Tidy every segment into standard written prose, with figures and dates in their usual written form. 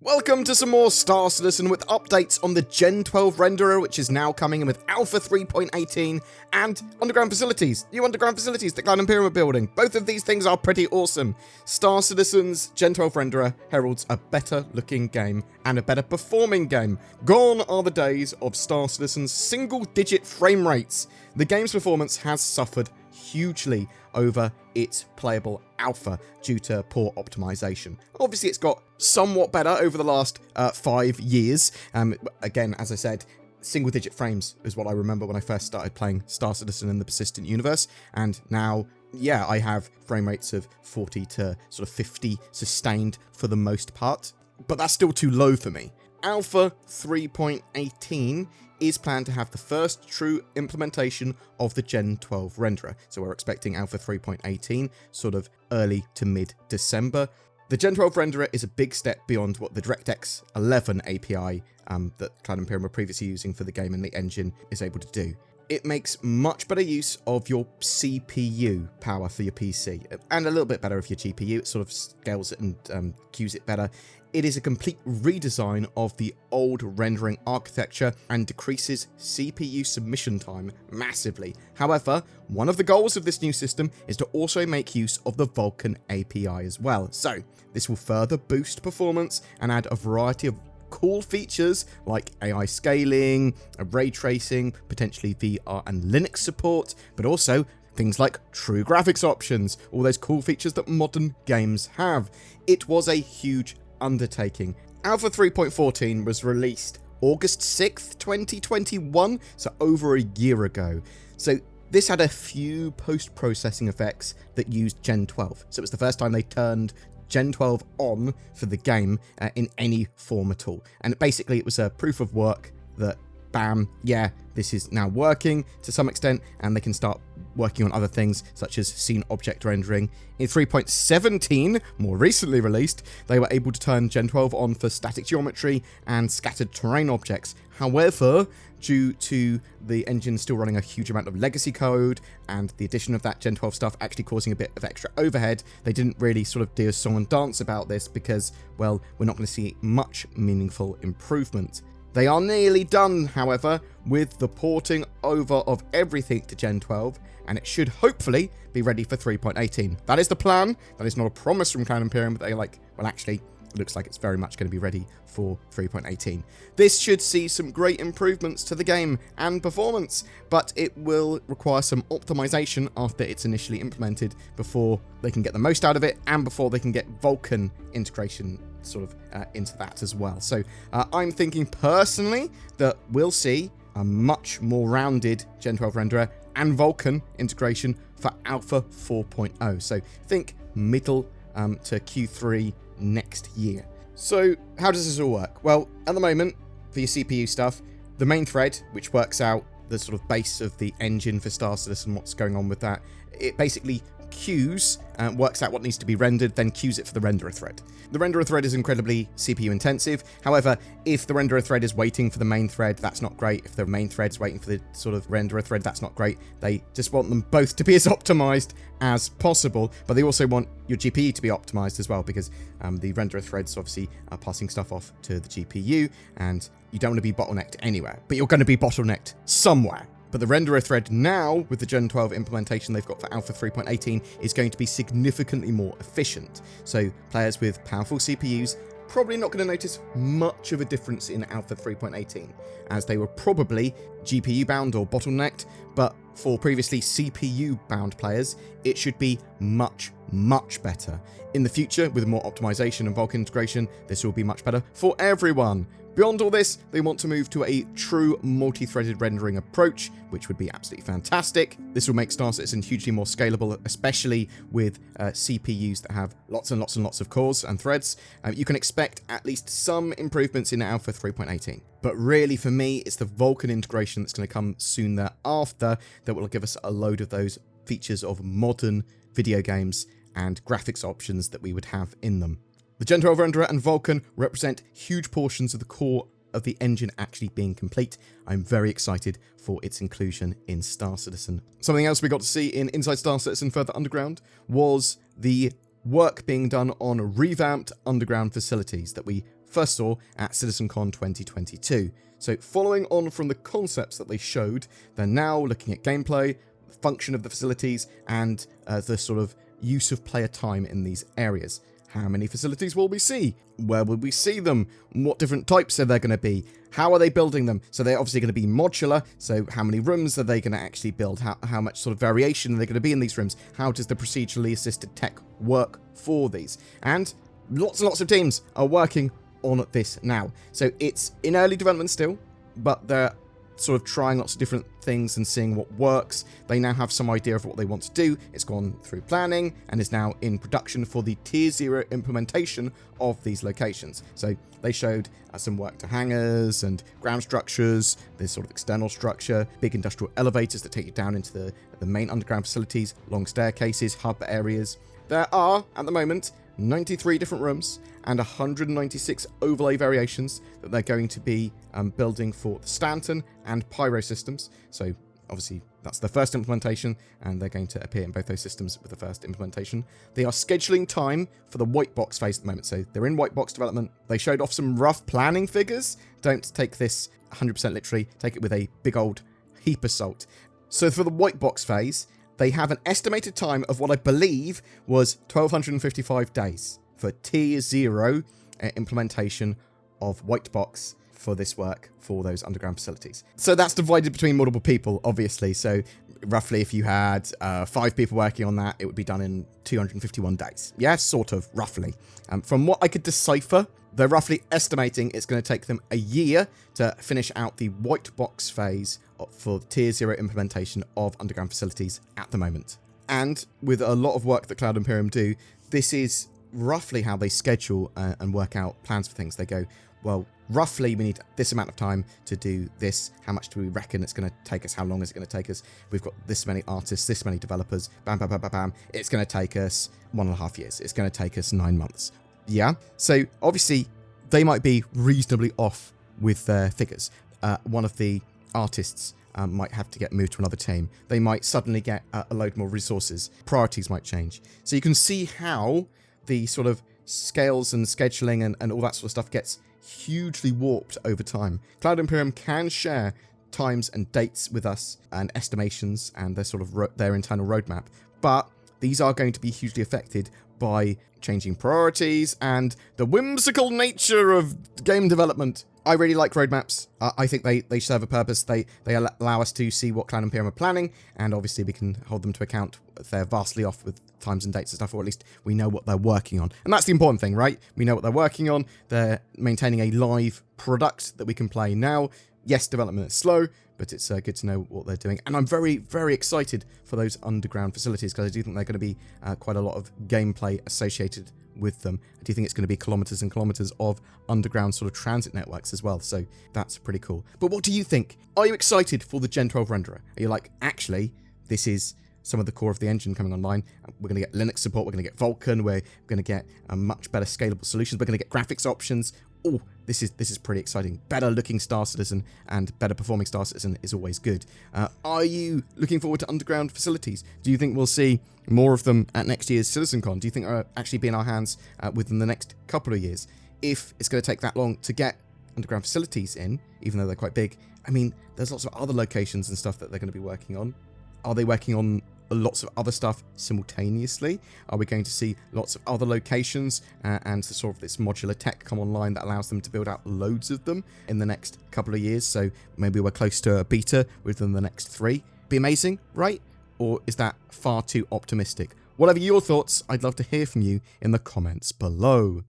Welcome to some more Star Citizen with updates on the Gen12 renderer, which is now coming in with Alpha 3.18, and underground facilities, new underground facilities that Cloud Imperium are building. Both of these things are pretty awesome. Star Citizen's Gen12 renderer heralds a better looking game and a better performing game. Gone are the days of Star Citizen's single-digit frame rates. The game's performance has suffered hugely over its playable alpha due to poor optimization. Obviously, it's got somewhat better over the last 5 years. Again, as I said, single-digit frames is what I remember when I first started playing Star Citizen in the Persistent Universe, and now, yeah, I have frame rates of 40 to sort of 50 sustained for the most part, but that's still too low for me. Alpha 3.18 is planned to have the first true implementation of the Gen12 renderer. So we're expecting Alpha 3.18 sort of early to mid-December. The Gen12 renderer is a big step beyond what the DirectX 11 API that Cloud Imperium were previously using for the game and the engine is able to do. It makes much better use of your CPU power for your PC, and a little bit better of your GPU. It sort of scales it and queues it better. It is a complete redesign of the old rendering architecture and decreases CPU submission time massively. However, one of the goals of this new system is to also make use of the Vulkan API as well. So, this will further boost performance and add a variety of cool features like AI scaling, ray tracing, potentially VR and Linux support, but also things like true graphics options, all those cool features that modern games have. It was a huge undertaking. Alpha 3.14 was released August 6th, 2021, so over a year ago. So this had a few post-processing effects that used Gen 12. So it was the first time they turned Gen 12 on for the game in any form at all. And basically it was a proof of work that, bam, yeah, this is now working to some extent, and they can start working on other things such as scene object rendering. In 3.17, more recently released, they were able to turn Gen 12 on for static geometry and scattered terrain objects. However, due to the engine still running a huge amount of legacy code and the addition of that Gen 12 stuff actually causing a bit of extra overhead, they didn't really sort of do a song and dance about this because, well, we're not going to see much meaningful improvement. They are nearly done, however, with the porting over of everything to Gen 12, and it should hopefully be ready for 3.18. That is the plan. That is not a promise from Cloud Imperium, but actually, it looks like it's very much going to be ready for 3.18. This should see some great improvements to the game and performance, but it will require some optimization after it's initially implemented before they can get the most out of it and before they can get Vulkan integration sort of into that as well. So I'm thinking personally that we'll see a much more rounded Gen 12 renderer and Vulkan integration for Alpha 4.0. So think middle to Q3 next year. So how does this all work? Well, at the moment, for your CPU stuff, the main thread, which works out the sort of base of the engine for Star Citizen, what's going on with that, it basically queues, works out what needs to be rendered, then queues it for the renderer thread. The renderer thread is incredibly CPU intensive. However, if the renderer thread is waiting for the main thread, that's not great. If the main thread's waiting for the sort of renderer thread, that's not great. They just want them both to be as optimized as possible, but they also want your GPU to be optimized as well, because the renderer threads obviously are passing stuff off to the GPU, and you don't want to be bottlenecked anywhere, but you're going to be bottlenecked somewhere. But the renderer thread now, with the Gen 12 implementation they've got for Alpha 3.18, is going to be significantly more efficient. So players with powerful CPUs probably not going to notice much of a difference in Alpha 3.18, as they were probably GPU bound or bottlenecked, but for previously CPU bound players, it should be much better. In the future, with more optimization and Vulkan integration, this will be much better for everyone. Beyond all this, they want to move to a true multi-threaded rendering approach, which would be absolutely fantastic. This will make Star Citizen hugely more scalable, especially with CPUs that have lots and lots of cores and threads. You can expect at least some improvements in Alpha 3.18. But really, for me, it's the Vulkan integration that's going to come soon thereafter that will give us a load of those features of modern video games and graphics options that we would have in them. The Gen 12 renderer and Vulkan represent huge portions of the core of the engine actually being complete. I'm very excited for its inclusion in Star Citizen. Something else we got to see in Inside Star Citizen Further Underground was the work being done on revamped underground facilities that we first saw at CitizenCon 2022. So following on from the concepts that they showed, they're now looking at gameplay, the function of the facilities, and the sort of use of player time in these areas. How many facilities will we see? Where will we see them? What different types are there going to be? How are they building them? So they're obviously going to be modular. So how many rooms are they going to actually build? How much sort of variation are they going to be in these rooms? How does the procedurally assisted tech work for these? And lots and lots of teams are working on this now. So it's in early development still, but they're sort of trying lots of different things and seeing what works. They now have some idea of what they want to do. It's gone through planning and is now in production for the Tier 0 implementation of these locations. So they showed some work to hangars and ground structures, this sort of external structure, big industrial elevators that take you down into the main underground facilities, long staircases, hub areas. There are, at the moment, 93 different rooms and 196 overlay variations that they're going to be building for the Stanton and Pyro systems. So obviously that's the first implementation, and they're going to appear in both those systems with the first implementation. They are scheduling time for the white box phase at the moment, so they're in white box development. They showed off some rough planning figures. Don't take this 100% literally, take it with a big old heap of salt. So for the white box phase, they have an estimated time of what I believe was 1,255 days for Tier 0 implementation of white box for this work for those underground facilities. So that's divided between multiple people, obviously. So roughly if you had 5 people working on that, it would be done in 251 days. Yeah, sort of, roughly. From what I could decipher, they're roughly estimating it's going to take them a year to finish out the white box phase for Tier 0 implementation of underground facilities at the moment. And with a lot of work that Cloud Imperium do, this is roughly how they schedule and work out plans for things. They go, well, roughly we need this amount of time to do this. How much do we reckon it's going to take us? How long is it going to take us? We've got this many artists, this many developers, bam, bam, bam, bam, bam. It's going to take us 1.5 years. It's going to take us 9 months. Yeah, so obviously they might be reasonably off with their figures. One of the artists might have to get moved to another team. They might suddenly get a load more resources. Priorities might change. So you can see how the sort of scales and scheduling and all that sort of stuff gets hugely warped over time. Cloud Imperium can share times and dates with us and estimations and their sort of their internal roadmap, but these are going to be hugely affected by changing priorities and the whimsical nature of game development. I really like roadmaps. I think they serve a purpose. They allow us to see what Cloud Imperium are planning, and obviously we can hold them to account if they're vastly off with times and dates and stuff, or at least we know what they're working on. And that's the important thing, right? We know what they're working on. They're maintaining a live product that we can play now. Yes, development is slow, but it's good to know what they're doing. And I'm very, very excited for those underground facilities, because I do think they're going to be quite a lot of gameplay associated with them. I do think it's going to be kilometers and kilometers of underground sort of transit networks as well. So that's pretty cool. But what do you think? Are you excited for the Gen 12 renderer? Are you like, actually, this is some of the core of the engine coming online. We're going to get Linux support. We're going to get Vulkan. We're going to get much better scalable solutions. We're going to get graphics options. Oh, this is pretty exciting. Better looking Star Citizen and better performing Star Citizen is always good. Are you looking forward to underground facilities? Do you think we'll see more of them at next year's CitizenCon? Do you think they'll actually be in our hands within the next couple of years? If it's going to take that long to get underground facilities in, even though they're quite big, I mean, there's lots of other locations and stuff that they're going to be working on. Are they working on lots of other stuff simultaneously? Are we going to see lots of other locations and sort of this modular tech come online that allows them to build out loads of them in the next couple of years? So maybe we're close to a beta within the next 3. Be amazing, right? Or is that far too optimistic? Whatever your thoughts, I'd love to hear from you in the comments below.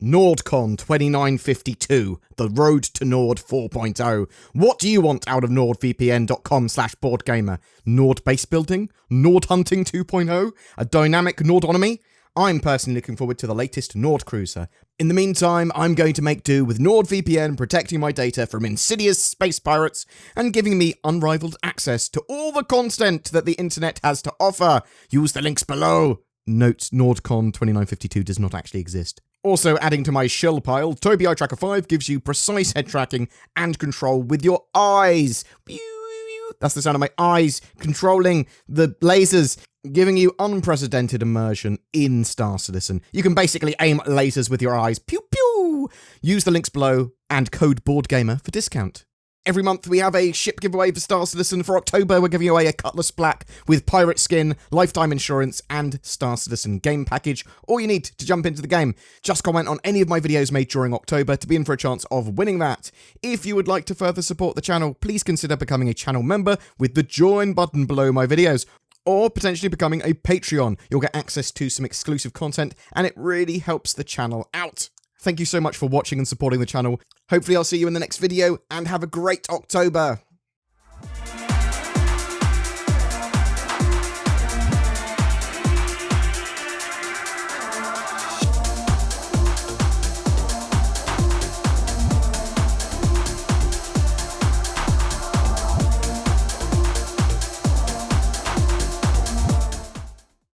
NordCon 2952, the road to Nord 4.0. What do you want out of NordVPN.com/BoredGamer? Nord base building? Nord hunting 2.0? A dynamic Nordonomy? I'm personally looking forward to the latest Nord cruiser. In the meantime, I'm going to make do with NordVPN protecting my data from insidious space pirates and giving me unrivaled access to all the content that the internet has to offer. Use the links below. Note, NordCon 2952 does not actually exist. Also adding to my shill pile, Tobii Eye Tracker 5 gives you precise head tracking and control with your eyes. That's the sound of my eyes controlling the lasers, giving you unprecedented immersion in Star Citizen. You can basically aim lasers with your eyes. Pew pew! below, use the links below, and code BoredGamer for discount. Every month we have a ship giveaway for Star Citizen. For October, we're giving away a Cutlass Black with pirate skin, lifetime insurance, and Star Citizen game package. All you need to jump into the game. Just comment on any of my videos made during October to be in for a chance of winning that. If you would like to further support the channel, please consider becoming a channel member with the join button below my videos, or potentially becoming a Patreon. You'll get access to some exclusive content, and it really helps the channel out. Thank you so much for watching and supporting the channel. Hopefully I'll see you in the next video, and have a great October.